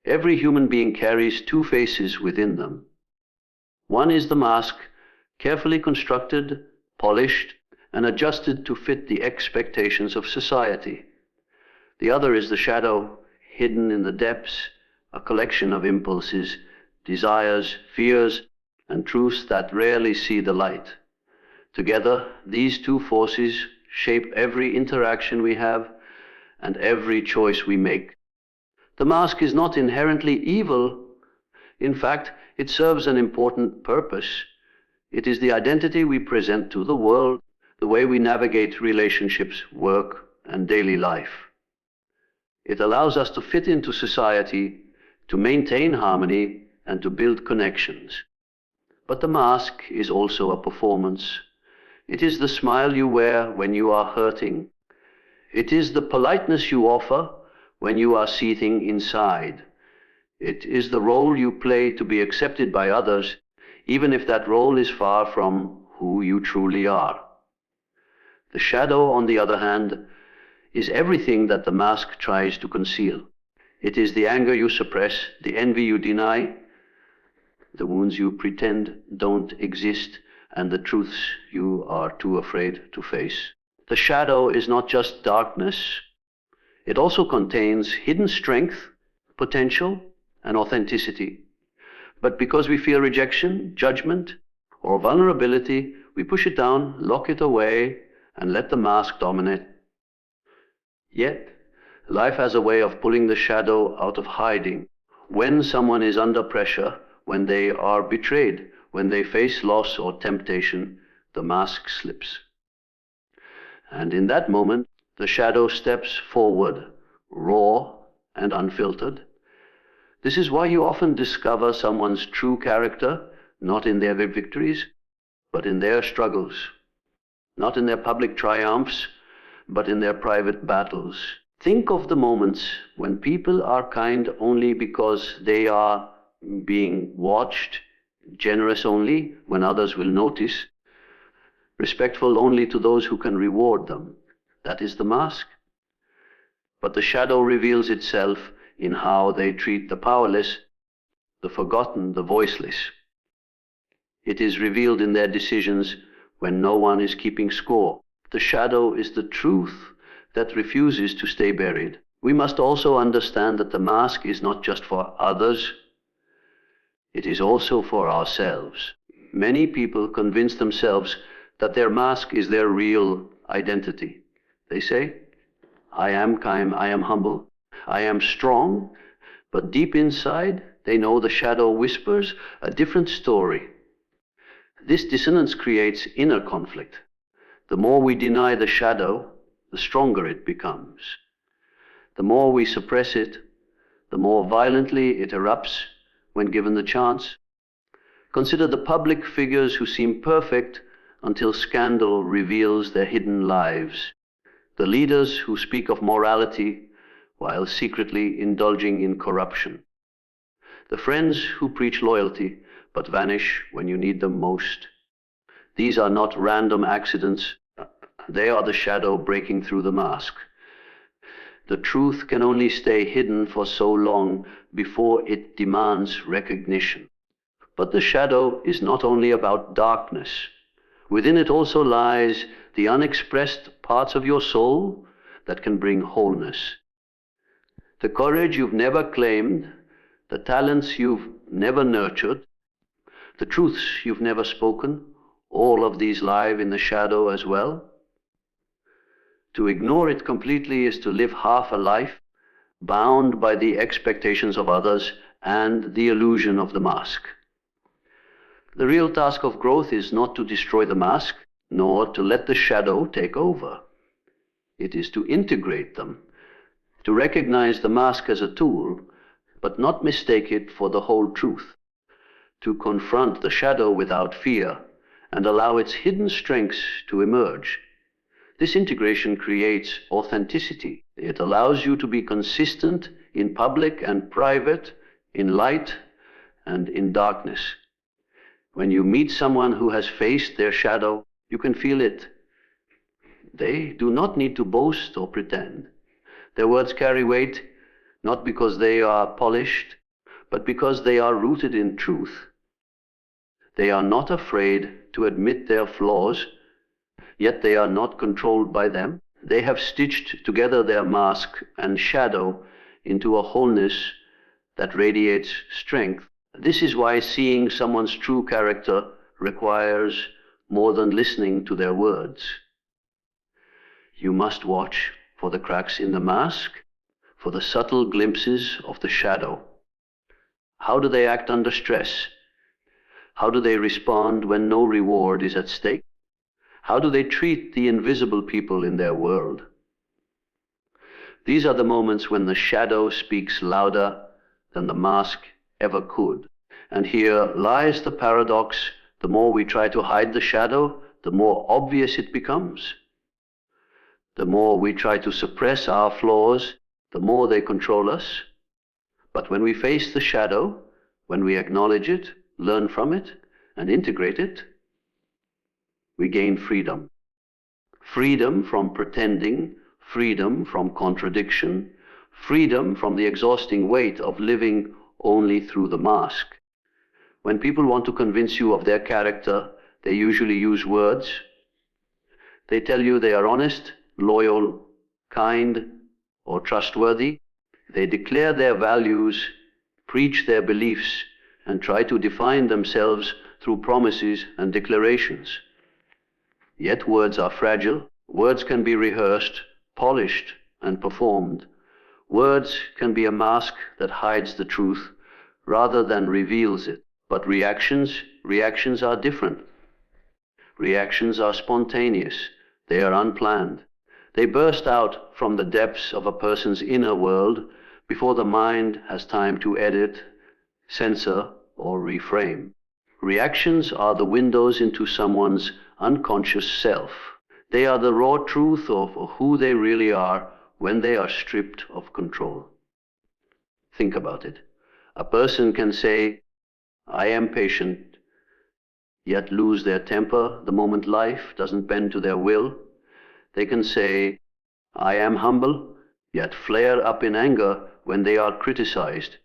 Every human being carries two faces within them. One is the mask, carefully constructed, polished, and adjusted to fit the expectations of society. The other is the shadow, hidden in the depths, a collection of impulses, desires, fears, and truths that rarely see the light. Together, these two forces shape every interaction we have and every choice we make. The mask is not inherently evil. In fact, it serves an important purpose. It is the identity we present to the world, the way we navigate relationships, work, and daily life. It allows us to fit into society, to maintain harmony, and to build connections. But the mask is also a performance. It is the smile you wear when you are hurting. It is the politeness you offer when you are seething inside. It is the role you play to be accepted by others, even if that role is far from who you truly are. The shadow, on the other hand, is everything that the mask tries to conceal. It is the anger you suppress, the envy you deny, the wounds you pretend don't exist, and the truths you are too afraid to face. The shadow is not just darkness. It also contains hidden strength, potential, and authenticity. But because we feel rejection, judgment, or vulnerability, we push it down, lock it away, and let the mask dominate. Yet, life has a way of pulling the shadow out of hiding. When someone is under pressure, when they are betrayed, when they face loss or temptation, the mask slips. And in that moment, the shadow steps forward, raw and unfiltered. This is why you often discover someone's true character, not in their victories, but in their struggles. Not in their public triumphs, but in their private battles. Think of the moments when people are kind only because they are being watched, generous only when others will notice, respectful only to those who can reward them. That is the mask. But the shadow reveals itself in how they treat the powerless, the forgotten, the voiceless. It is revealed in their decisions when no one is keeping score. The shadow is the truth that refuses to stay buried. We must also understand that the mask is not just for others, it is also for ourselves. Many people convince themselves that their mask is their real identity. They say, I am kind, I am humble, I am strong, but deep inside, they know the shadow whispers a different story. This dissonance creates inner conflict. The more we deny the shadow, the stronger it becomes. The more we suppress it, the more violently it erupts when given the chance. Consider the public figures who seem perfect until scandal reveals their hidden lives. The leaders who speak of morality while secretly indulging in corruption. The friends who preach loyalty but vanish when you need them most. These are not random accidents. They are the shadow breaking through the mask. The truth can only stay hidden for so long before it demands recognition. But the shadow is not only about darkness. Within it also lies the unexpressed parts of your soul that can bring wholeness. The courage you've never claimed, the talents you've never nurtured, the truths you've never spoken, all of these lie in the shadow as well. To ignore it completely is to live half a life, bound by the expectations of others and the illusion of the mask. The real task of growth is not to destroy the mask, nor to let the shadow take over. It is to integrate them, to recognize the mask as a tool, but not mistake it for the whole truth, to confront the shadow without fear and allow its hidden strengths to emerge. This integration creates authenticity. It allows you to be consistent in public and private, in light and in darkness. When you meet someone who has faced their shadow, you can feel it. They do not need to boast or pretend. Their words carry weight not because they are polished, but because they are rooted in truth. They are not afraid to admit their flaws, yet they are not controlled by them. They have stitched together their mask and shadow into a wholeness that radiates strength. This is why seeing someone's true character requires more than listening to their words. You must watch for the cracks in the mask, for the subtle glimpses of the shadow. How do they act under stress? How do they respond when no reward is at stake? How do they treat the invisible people in their world? These are the moments when the shadow speaks louder than the mask ever could. And here lies the paradox. The more we try to hide the shadow, the more obvious it becomes. The more we try to suppress our flaws, the more they control us. But when we face the shadow, when we acknowledge it, learn from it, and integrate it, we gain freedom. Freedom from pretending, freedom from contradiction, freedom from the exhausting weight of living only through the mask. When people want to convince you of their character, they usually use words. They tell you they are honest, loyal, kind, or trustworthy. They declare their values, preach their beliefs, and try to define themselves through promises and declarations. Yet words are fragile. Words can be rehearsed, polished, and performed. Words can be a mask that hides the truth rather than reveals it. But reactions are different. Reactions are spontaneous. They are unplanned. They burst out from the depths of a person's inner world before the mind has time to edit, censor, or reframe. Reactions are the windows into someone's unconscious self. They are the raw truth of who they really are when they are stripped of control. Think about it. A person can say, "I am patient," yet lose their temper the moment life doesn't bend to their will. They can say, "I am humble," yet flare up in anger when they are criticized.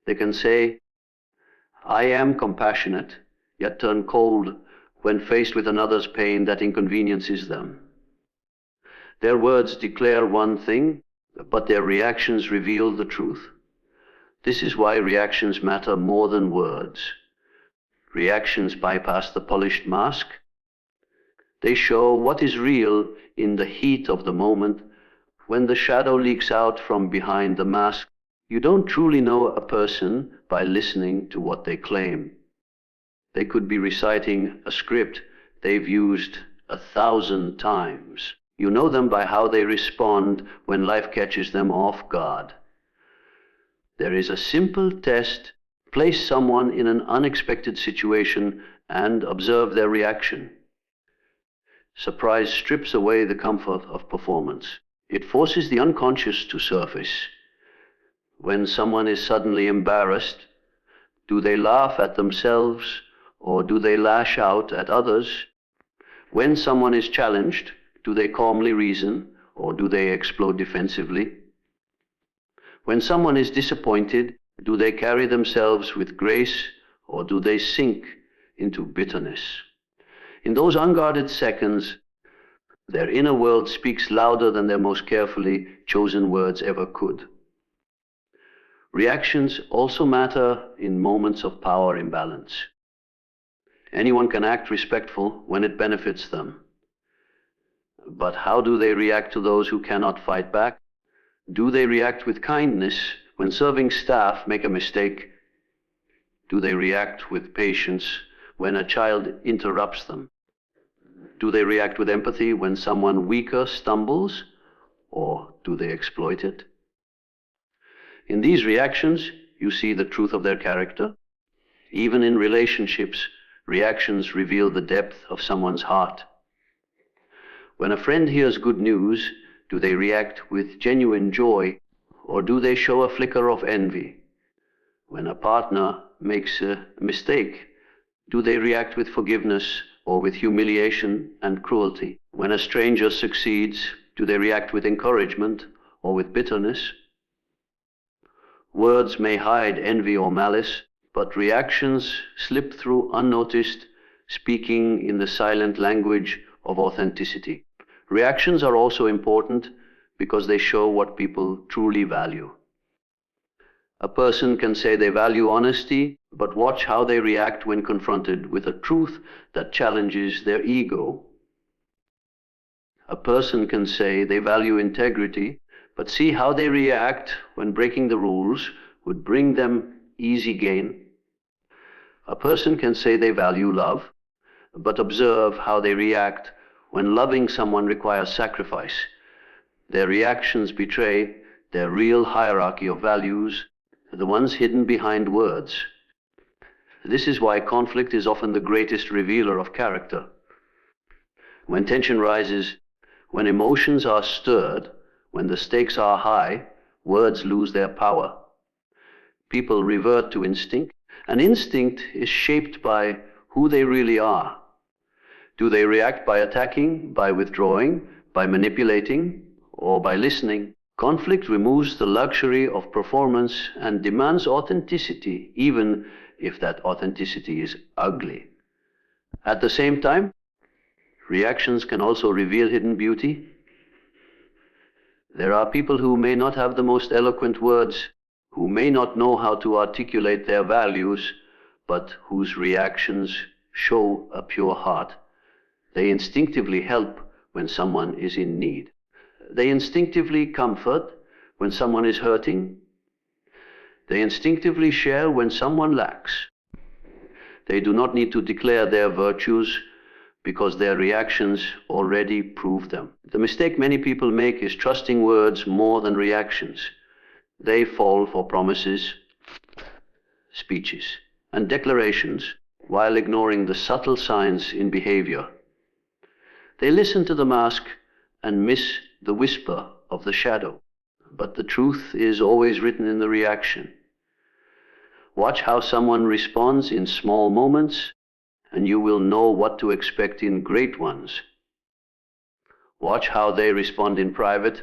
They can say, "I am compassionate," yet turn cold when faced with another's pain that inconveniences them. Their words declare one thing, but their reactions reveal the truth. This is why reactions matter more than words. Reactions bypass the polished mask. They show what is real in the heat of the moment. When the shadow leaks out from behind the mask, you don't truly know a person by listening to what they claim. They could be reciting a script they've used 1,000 times. You know them by how they respond when life catches them off guard. There is a simple test. Place someone in an unexpected situation and observe their reaction. Surprise strips away the comfort of performance. It forces the unconscious to surface. When someone is suddenly embarrassed, do they laugh at themselves or do they lash out at others? When someone is challenged, do they calmly reason or do they explode defensively? When someone is disappointed, do they carry themselves with grace or do they sink into bitterness? In those unguarded seconds, their inner world speaks louder than their most carefully chosen words ever could. Reactions also matter in moments of power imbalance. Anyone can act respectful when it benefits them. But how do they react to those who cannot fight back? Do they react with kindness when serving staff make a mistake? Do they react with patience when a child interrupts them? Do they react with empathy when someone weaker stumbles, or do they exploit it? In these reactions, you see the truth of their character. Even in relationships, reactions reveal the depth of someone's heart. When a friend hears good news, do they react with genuine joy, or do they show a flicker of envy? When a partner makes a mistake, do they react with forgiveness or with humiliation and cruelty? When a stranger succeeds, do they react with encouragement or with bitterness? Words may hide envy or malice, but reactions slip through unnoticed, speaking in the silent language of authenticity. Reactions are also important because they show what people truly value. A person can say they value honesty, but watch how they react when confronted with a truth that challenges their ego. A person can say they value integrity, but see how they react when breaking the rules would bring them easy gain. A person can say they value love, but observe how they react when loving someone requires sacrifice. Their reactions betray their real hierarchy of values, the ones hidden behind words. This is why conflict is often the greatest revealer of character. When tension rises, when emotions are stirred, when the stakes are high, words lose their power. People revert to instinct, and instinct is shaped by who they really are. Do they react by attacking, by withdrawing, by manipulating, or by listening? Conflict removes the luxury of performance and demands authenticity, even if that authenticity is ugly. At the same time, reactions can also reveal hidden beauty. There are people who may not have the most eloquent words, who may not know how to articulate their values, but whose reactions show a pure heart. They instinctively help when someone is in need. They instinctively comfort when someone is hurting. They instinctively share when someone lacks. They do not need to declare their virtues because their reactions already prove them. The mistake many people make is trusting words more than reactions. They fall for promises, speeches, and declarations while ignoring the subtle signs in behavior. They listen to the mask and miss the whisper of the shadow. But the truth is always written in the reaction. Watch how someone responds in small moments, and you will know what to expect in great ones. Watch how they respond in private,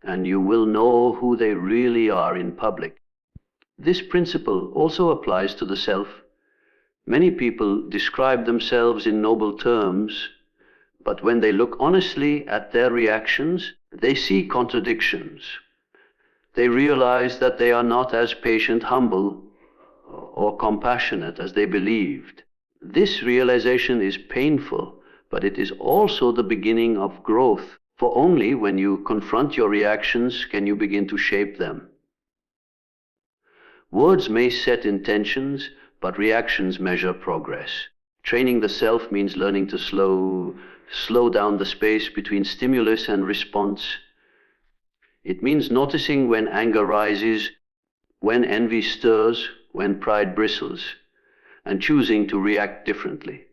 and you will know who they really are in public. This principle also applies to the self. Many people describe themselves in noble terms, but when they look honestly at their reactions, they see contradictions. They realize that they are not as patient, humble, or compassionate as they believed. This realization is painful, but it is also the beginning of growth, for only when you confront your reactions can you begin to shape them. Words may set intentions, but reactions measure progress. Training the self means learning to slow down the space between stimulus and response. It means noticing when anger rises, when envy stirs, when pride bristles, and choosing to react differently.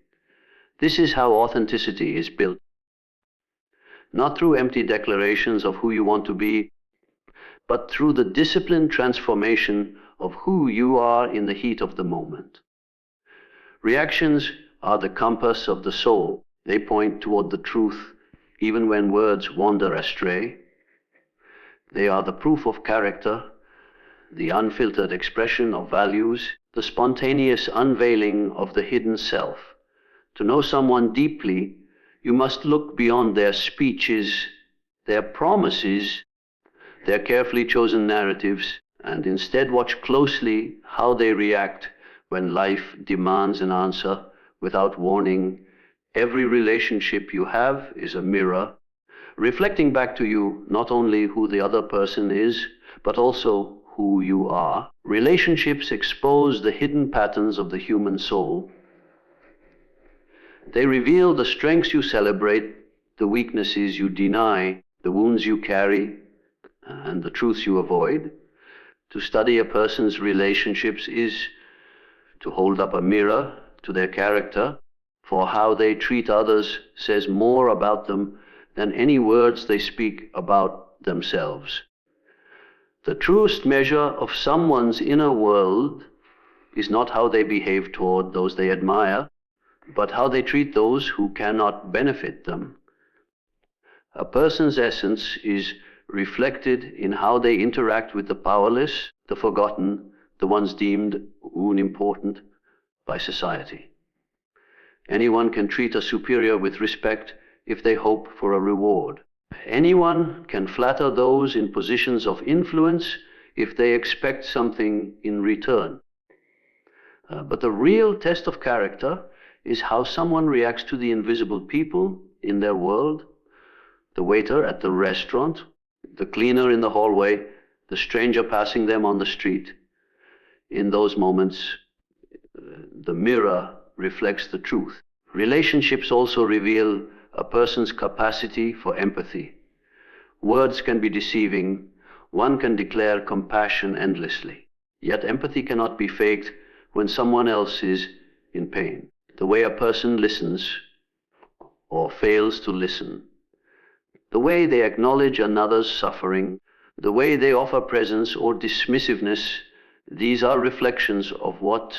This is how authenticity is built. Not through empty declarations of who you want to be, but through the disciplined transformation of who you are in the heat of the moment. Reactions are the compass of the soul. They point toward the truth, even when words wander astray. They are the proof of character, the unfiltered expression of values, the spontaneous unveiling of the hidden self. To know someone deeply, you must look beyond their speeches, their promises, their carefully chosen narratives, and instead watch closely how they react when life demands an answer without warning. Every relationship you have is a mirror, reflecting back to you not only who the other person is, but also who you are. Relationships expose the hidden patterns of the human soul. They reveal the strengths you celebrate, the weaknesses you deny, the wounds you carry, and the truths you avoid. To study a person's relationships is to hold up a mirror to their character, for how they treat others says more about them than any words they speak about themselves. The truest measure of someone's inner world is not how they behave toward those they admire, but how they treat those who cannot benefit them. A person's essence is reflected in how they interact with the powerless, the forgotten, the ones deemed unimportant by society. Anyone can treat a superior with respect if they hope for a reward. Anyone can flatter those in positions of influence if they expect something in return. But the real test of character is how someone reacts to the invisible people in their world, the waiter at the restaurant, the cleaner in the hallway, the stranger passing them on the street. In those moments, the mirror reflects the truth. Relationships also reveal a person's capacity for empathy. Words can be deceiving. One can declare compassion endlessly. Yet empathy cannot be faked when someone else is in pain. The way a person listens or fails to listen, the way they acknowledge another's suffering, the way they offer presence or dismissiveness, these are reflections of what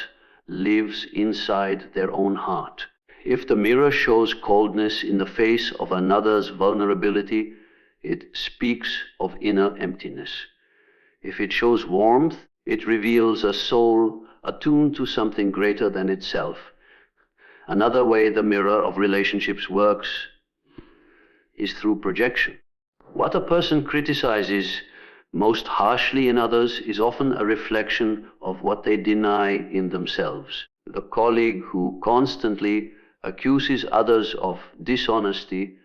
lives inside their own heart. If the mirror shows coldness in the face of another's vulnerability, it speaks of inner emptiness. If it shows warmth, it reveals a soul attuned to something greater than itself. Another way the mirror of relationships works is through projection. What a person criticizes most harshly in others is often a reflection of what they deny in themselves. The colleague who constantly accuses others of dishonesty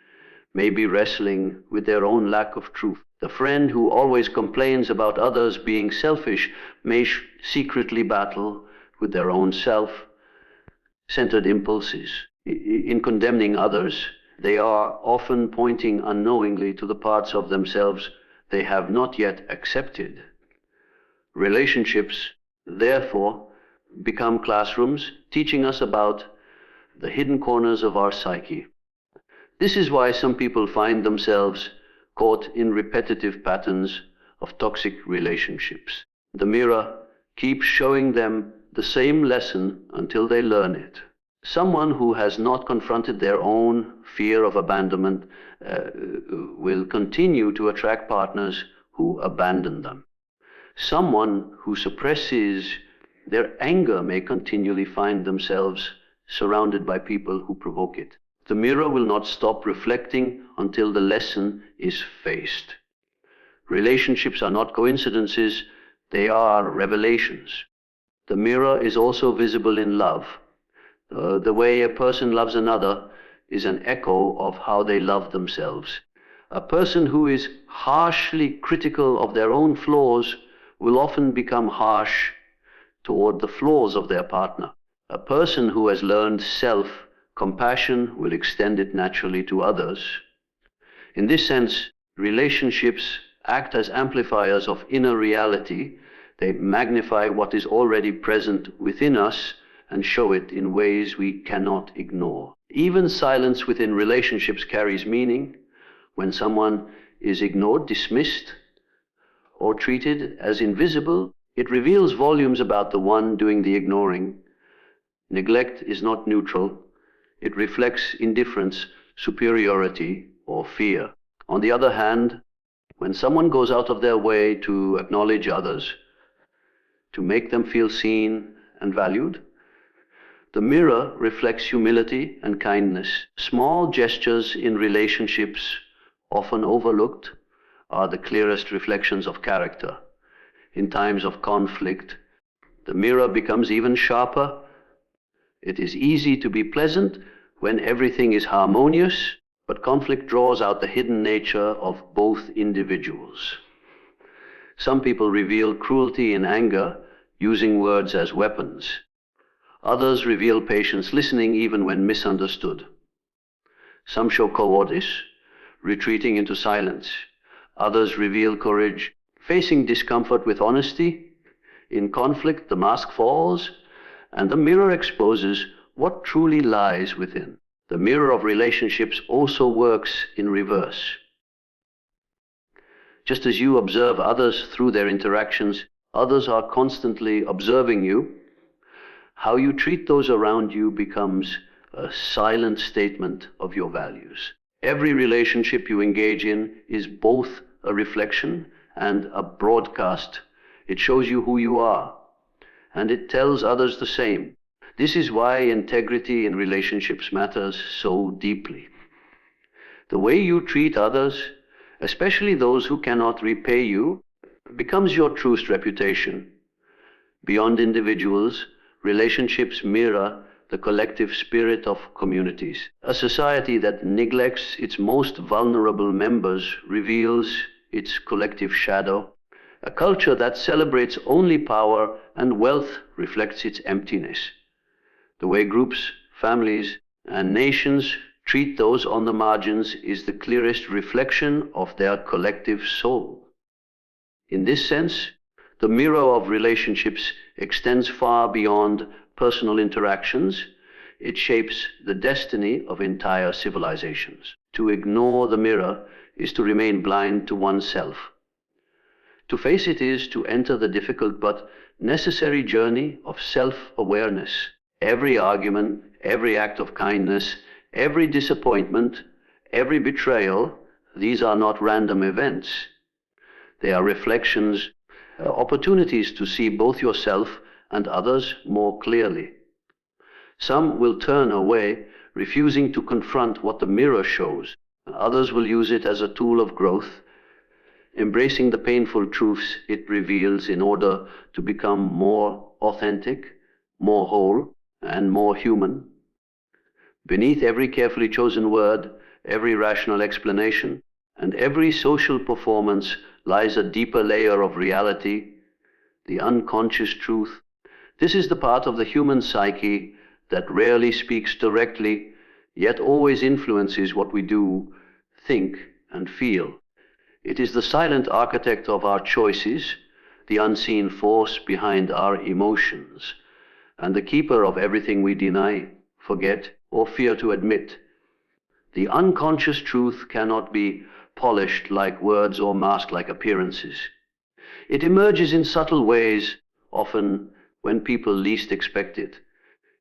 may be wrestling with their own lack of truth. The friend who always complains about others being selfish may secretly battle with their own self-centered impulses. In condemning others, they are often pointing unknowingly to the parts of themselves they have not yet accepted. Relationships, therefore, become classrooms teaching us about the hidden corners of our psyche. This is why some people find themselves caught in repetitive patterns of toxic relationships. The mirror keeps showing them the same lesson until they learn it. Someone who has not confronted their own fear of abandonment will continue to attract partners who abandon them. Someone who suppresses their anger may continually find themselves surrounded by people who provoke it. The mirror will not stop reflecting until the lesson is faced. Relationships are not coincidences, they are revelations. The mirror is also visible in love. The way a person loves another is an echo of how they love themselves. A person who is harshly critical of their own flaws will often become harsh toward the flaws of their partner. A person who has learned self-compassion will extend it naturally to others. In this sense, relationships act as amplifiers of inner reality. They magnify what is already present within us and show it in ways we cannot ignore. Even silence within relationships carries meaning. When someone is ignored, dismissed, or treated as invisible, it reveals volumes about the one doing the ignoring. Neglect is not neutral. It reflects indifference, superiority, or fear. On the other hand, when someone goes out of their way to acknowledge others, to make them feel seen and valued, the mirror reflects humility and kindness. Small gestures in relationships, often overlooked, are the clearest reflections of character. In times of conflict, the mirror becomes even sharper. It is easy to be pleasant when everything is harmonious, but conflict draws out the hidden nature of both individuals. Some people reveal cruelty and anger using words as weapons. Others reveal patience, listening even when misunderstood. Some show cowardice, retreating into silence. Others reveal courage, facing discomfort with honesty. In conflict, the mask falls, and the mirror exposes what truly lies within. The mirror of relationships also works in reverse. Just as you observe others through their interactions, others are constantly observing you. How you treat those around you becomes a silent statement of your values. Every relationship you engage in is both a reflection and a broadcast It shows you who you are, and it tells others the same. This is why integrity in relationships matters so deeply. The way you treat others, especially those who cannot repay you, becomes your truest reputation. Beyond individuals, relationships mirror the collective spirit of communities. A society that neglects its most vulnerable members reveals its collective shadow. A culture that celebrates only power and wealth reflects its emptiness. The way groups, families, and nations treat those on the margins is the clearest reflection of their collective soul. In this sense, the mirror of relationships extends far beyond personal interactions. It shapes the destiny of entire civilizations. To ignore the mirror is to remain blind to oneself. To face it is to enter the difficult but necessary journey of self-awareness. Every argument, every act of kindness, every disappointment, every betrayal, these are not random events. They are reflections, opportunities to see both yourself and others more clearly. Some will turn away, refusing to confront what the mirror shows. Others will use it as a tool of growth, embracing the painful truths it reveals in order to become more authentic, more whole, and more human. Beneath every carefully chosen word, every rational explanation, and every social performance lies a deeper layer of reality, the unconscious truth. This is the part of the human psyche that rarely speaks directly, yet always influences what we do, think, and feel. It is the silent architect of our choices, the unseen force behind our emotions, and the keeper of everything we deny, forget, or fear to admit. The unconscious truth cannot be polished like words or masked like appearances. It emerges in subtle ways, often when people least expect it.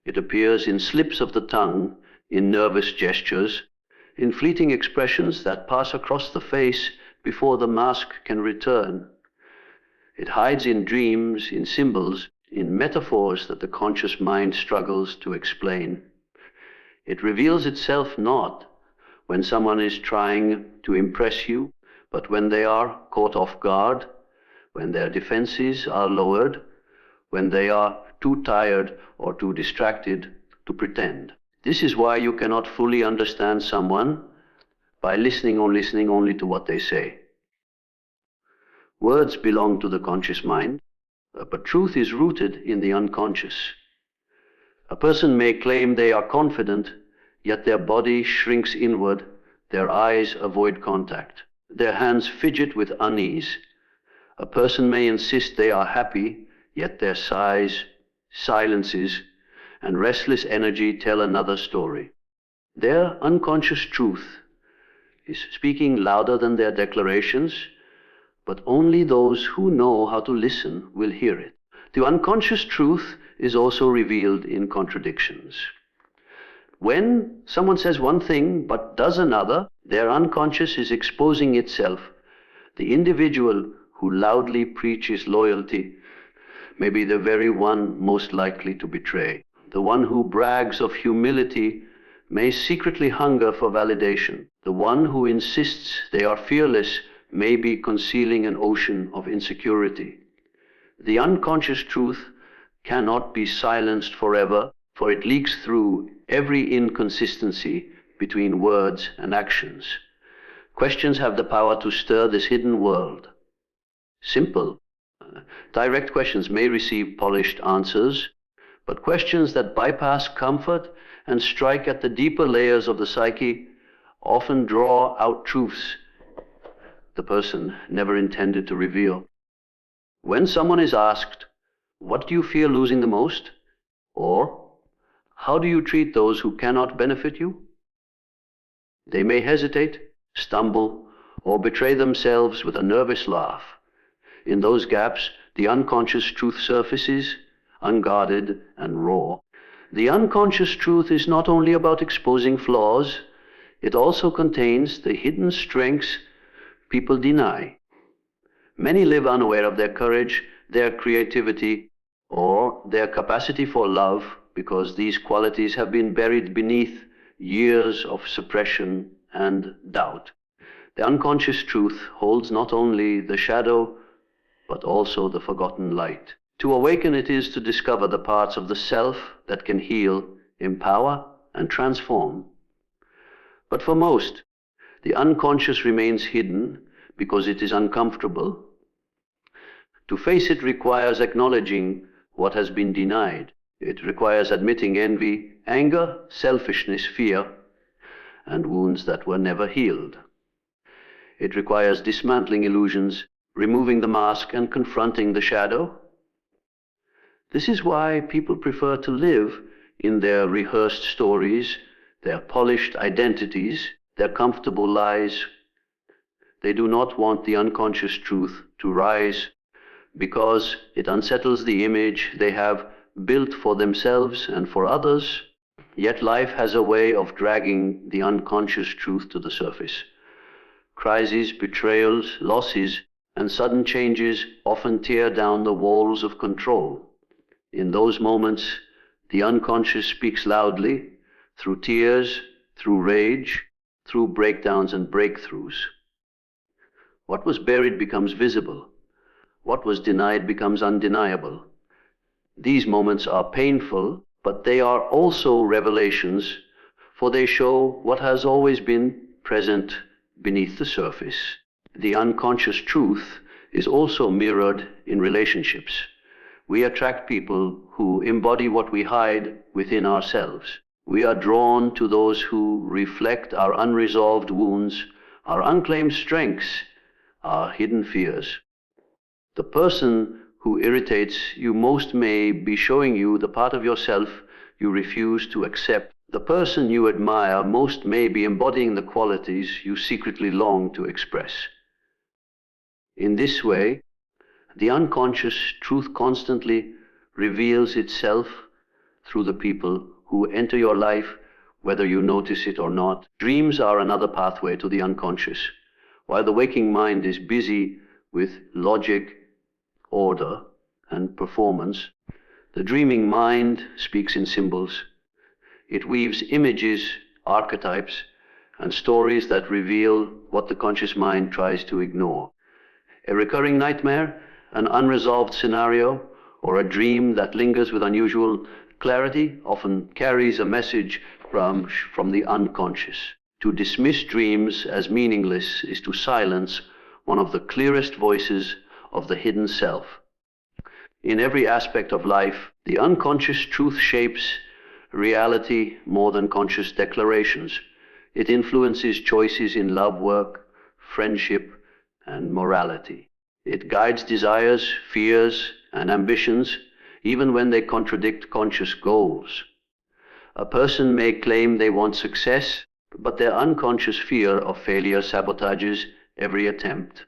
It appears in slips of the tongue, in nervous gestures, in fleeting expressions that pass across the face before the mask can return. It hides in dreams, in symbols, in metaphors that the conscious mind struggles to explain. It reveals itself not when someone is trying to impress you, but when they are caught off guard, when their defenses are lowered, when they are too tired or too distracted to pretend. This is why you cannot fully understand someone by listening only to what they say. Words belong to the conscious mind, but truth is rooted in the unconscious. A person may claim they are confident, yet their body shrinks inward, their eyes avoid contact, their hands fidget with unease. A person may insist they are happy, yet their sighs, silences, and restless energy tell another story. Their unconscious truth is speaking louder than their declarations, but only those who know how to listen will hear it. The unconscious truth is also revealed in contradictions. When someone says one thing but does another, their unconscious is exposing itself. The individual who loudly preaches loyalty may be the very one most likely to betray. The one who brags of humility may secretly hunger for validation. The one who insists they are fearless may be concealing an ocean of insecurity. The unconscious truth cannot be silenced forever, for it leaks through every inconsistency between words and actions. Questions have the power to stir this hidden world. Simple, direct questions may receive polished answers, but questions that bypass comfort and strike at the deeper layers of the psyche often draw out truths the person never intended to reveal. When someone is asked, "What do you fear losing the most?" or "How do you treat those who cannot benefit you?" they may hesitate, stumble, or betray themselves with a nervous laugh. In those gaps, the unconscious truth surfaces, unguarded and raw. The unconscious truth is not only about exposing flaws, it also contains the hidden strengths people deny. Many live unaware of their courage their creativity, or their capacity for love, because these qualities have been buried beneath years of suppression and doubt. The unconscious truth holds not only the shadow, but also the forgotten light. To awaken it is to discover the parts of the self that can heal, empower, and transform. But for most, the unconscious remains hidden because it is uncomfortable. To face it requires acknowledging what has been denied. It requires admitting envy, anger, selfishness, fear, and wounds that were never healed. It requires dismantling illusions, removing the mask, and confronting the shadow. This is why people prefer to live in their rehearsed stories, their polished identities, their comfortable lies. They do not want the unconscious truth to rise because it unsettles the image they have built for themselves and for others. Yet life has a way of dragging the unconscious truth to the surface. Crises, betrayals, losses, and sudden changes often tear down the walls of control. In those moments, the unconscious speaks loudly, through tears, through rage, through breakdowns and breakthroughs. What was buried becomes visible. What was denied becomes undeniable. These moments are painful, but they are also revelations, for they show what has always been present beneath the surface. The unconscious truth is also mirrored in relationships. We attract people who embody what we hide within ourselves. We are drawn to those who reflect our unresolved wounds, our unclaimed strengths, our hidden fears. The person who irritates you most may be showing you the part of yourself you refuse to accept. The person you admire most may be embodying the qualities you secretly long to express. In this way, the unconscious truth constantly reveals itself through the people who enter your life, whether you notice it or not. Dreams are another pathway to the unconscious. While the waking mind is busy with logic, order, and performance, the dreaming mind speaks in symbols. It weaves images, archetypes, and stories that reveal what the conscious mind tries to ignore. A recurring nightmare, an unresolved scenario, or a dream that lingers with unusual clarity often carries a message from the unconscious. To dismiss dreams as meaningless is to silence one of the clearest voices of the hidden self. In every aspect of life, the unconscious truth shapes reality more than conscious declarations. It influences choices in love, work, friendship, and morality. It guides desires, fears, and ambitions, even when they contradict conscious goals. A person may claim they want success, but their unconscious fear of failure sabotages every attempt.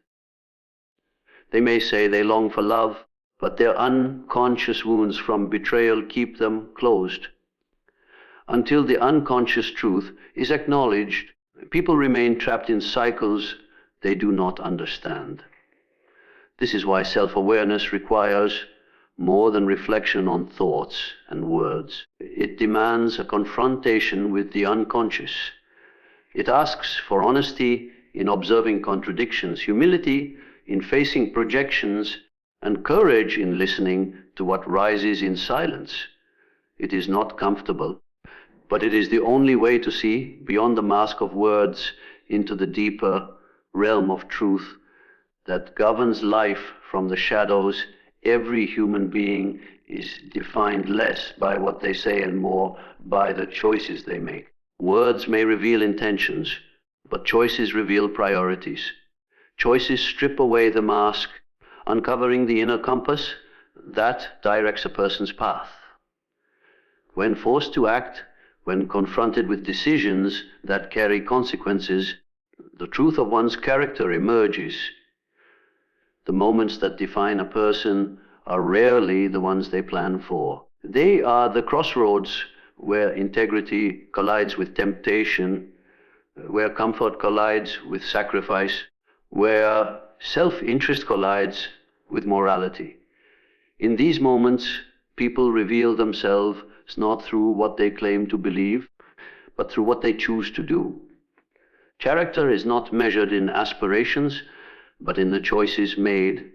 They may say they long for love, but their unconscious wounds from betrayal keep them closed. Until the unconscious truth is acknowledged, people remain trapped in cycles they do not understand. This is why self-awareness requires more than reflection on thoughts and words. It demands a confrontation with the unconscious. It asks for honesty in observing contradictions, humility in facing projections, and courage in listening to what rises in silence. It is not comfortable, but it is the only way to see beyond the mask of words into the deeper realm of truth that governs life from the shadows. Every human being is defined less by what they say and more by the choices they make. Words may reveal intentions, but choices reveal priorities. Choices strip away the mask, uncovering the inner compass that directs a person's path. When forced to act, when confronted with decisions that carry consequences, the truth of one's character emerges. The moments that define a person are rarely the ones they plan for. They are the crossroads where integrity collides with temptation, where comfort collides with sacrifice, where self-interest collides with morality. In these moments, people reveal themselves not through what they claim to believe, but through what they choose to do. Character is not measured in aspirations, but in the choices made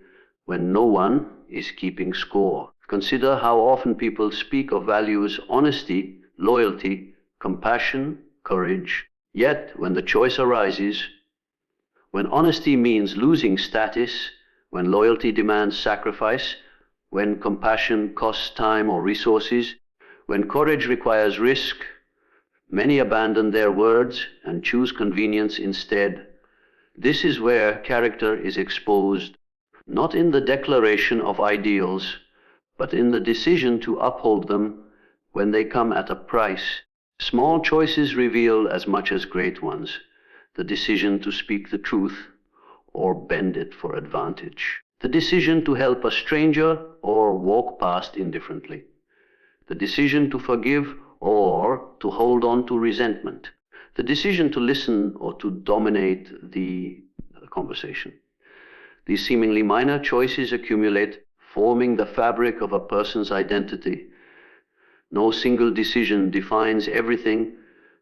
when no one is keeping score. Consider how often people speak of values honesty, loyalty, compassion, courage. Yet, when the choice arises, when honesty means losing status, when loyalty demands sacrifice, when compassion costs time or resources, when courage requires risk, many abandon their words and choose convenience instead. This is where character is exposed, not in the declaration of ideals, but in the decision to uphold them when they come at a price. Small choices reveal as much as great ones, the decision to speak the truth or bend it for advantage, the decision to help a stranger or walk past indifferently, the decision to forgive or to hold on to resentment, the decision to listen or to dominate the conversation. These seemingly minor choices accumulate, forming the fabric of a person's identity. No single decision defines everything,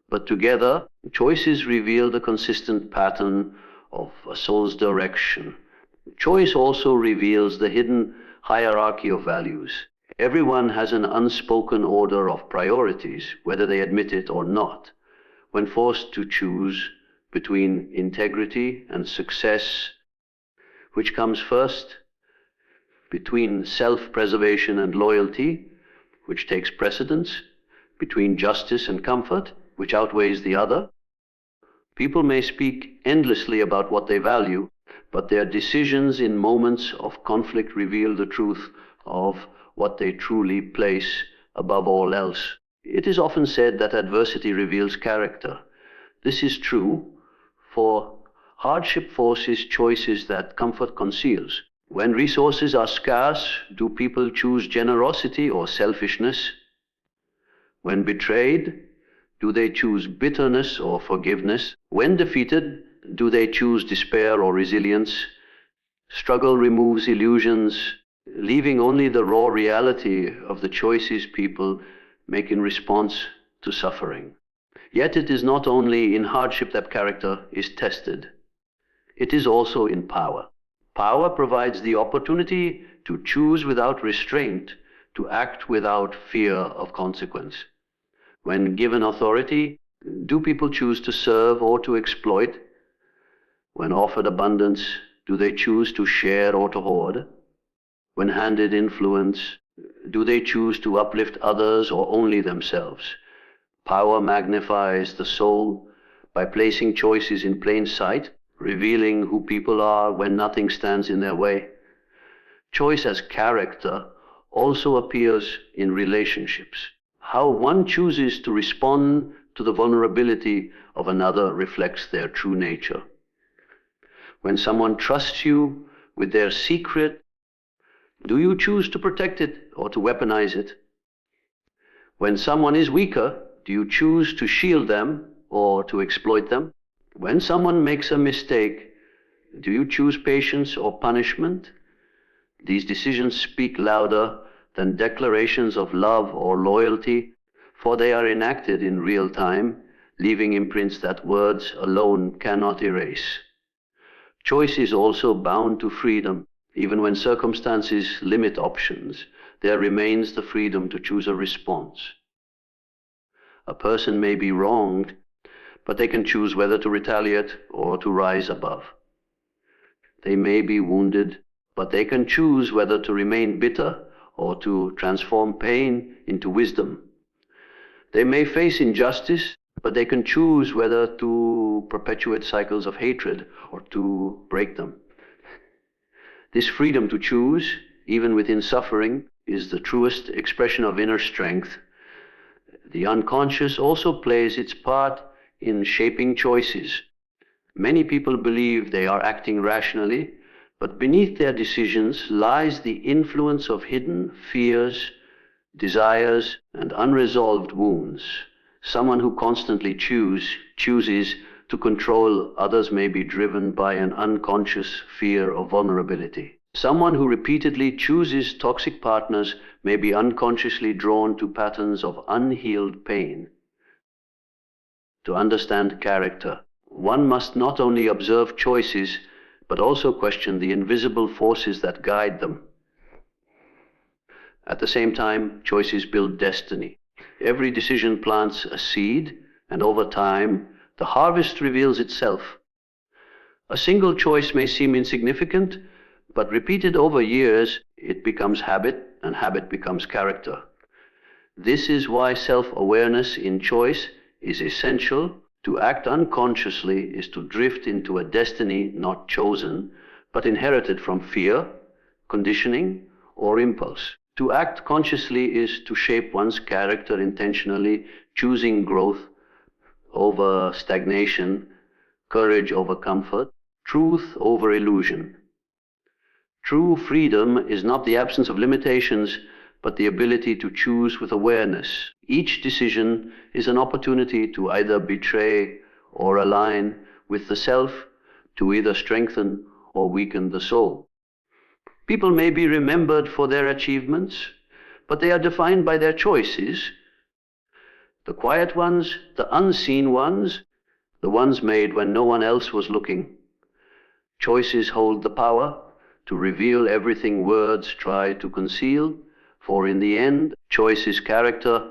but together, choices reveal the consistent pattern of a soul's direction. Choice also reveals the hidden hierarchy of values. Everyone has an unspoken order of priorities, whether they admit it or not. When forced to choose between integrity and success, which comes first, between self-preservation and loyalty, which takes precedence, between justice and comfort, which outweighs the other, people may speak endlessly about what they value, but their decisions in moments of conflict reveal the truth of what they truly place above all else. It is often said that adversity reveals character. This is true, for hardship forces choices that comfort conceals. When resources are scarce, do people choose generosity or selfishness? When betrayed, do they choose bitterness or forgiveness? When defeated, do they choose despair or resilience? Struggle removes illusions, leaving only the raw reality of the choices people make in response to suffering. Yet it is not only in hardship that character is tested. It is also in power. Power provides the opportunity to choose without restraint, to act without fear of consequence. When given authority, do people choose to serve or to exploit? When offered abundance, do they choose to share or to hoard? When handed influence, do they choose to uplift others or only themselves? Power magnifies the soul by placing choices in plain sight, revealing who people are when nothing stands in their way. Choice as character also appears in relationships. How one chooses to respond to the vulnerability of another reflects their true nature. When someone trusts you with their secret, do you choose to protect it or to weaponize it? When someone is weaker, do you choose to shield them or to exploit them? When someone makes a mistake, do you choose patience or punishment? These decisions speak louder than declarations of love or loyalty, for they are enacted in real time, leaving imprints that words alone cannot erase. Choice is also bound to freedom. Even when circumstances limit options, there remains the freedom to choose a response. A person may be wronged, but they can choose whether to retaliate or to rise above. They may be wounded, but they can choose whether to remain bitter or to transform pain into wisdom. They may face injustice, but they can choose whether to perpetuate cycles of hatred or to break them. This freedom to choose, even within suffering, is the truest expression of inner strength. The unconscious also plays its part in shaping choices. Many people believe they are acting rationally, but beneath their decisions lies the influence of hidden fears, desires, and unresolved wounds. Someone who constantly chooses to control others may be driven by an unconscious fear of vulnerability. Someone who repeatedly chooses toxic partners may be unconsciously drawn to patterns of unhealed pain. To understand character, one must not only observe choices, but also question the invisible forces that guide them. At the same time, choices build destiny. Every decision plants a seed, and over time, the harvest reveals itself. A single choice may seem insignificant, but repeated over years, it becomes habit, and habit becomes character. This is why self-awareness in choice is essential. To act unconsciously is to drift into a destiny not chosen, but inherited from fear, conditioning, or impulse. To act consciously is to shape one's character intentionally, choosing growth over stagnation, courage over comfort, truth over illusion. True freedom is not the absence of limitations, but the ability to choose with awareness. Each decision is an opportunity to either betray or align with the self, to either strengthen or weaken the soul. People may be remembered for their achievements, but they are defined by their choices. The quiet ones, the unseen ones, the ones made when no one else was looking. Choices hold the power to reveal everything words try to conceal, for in the end, choice is character,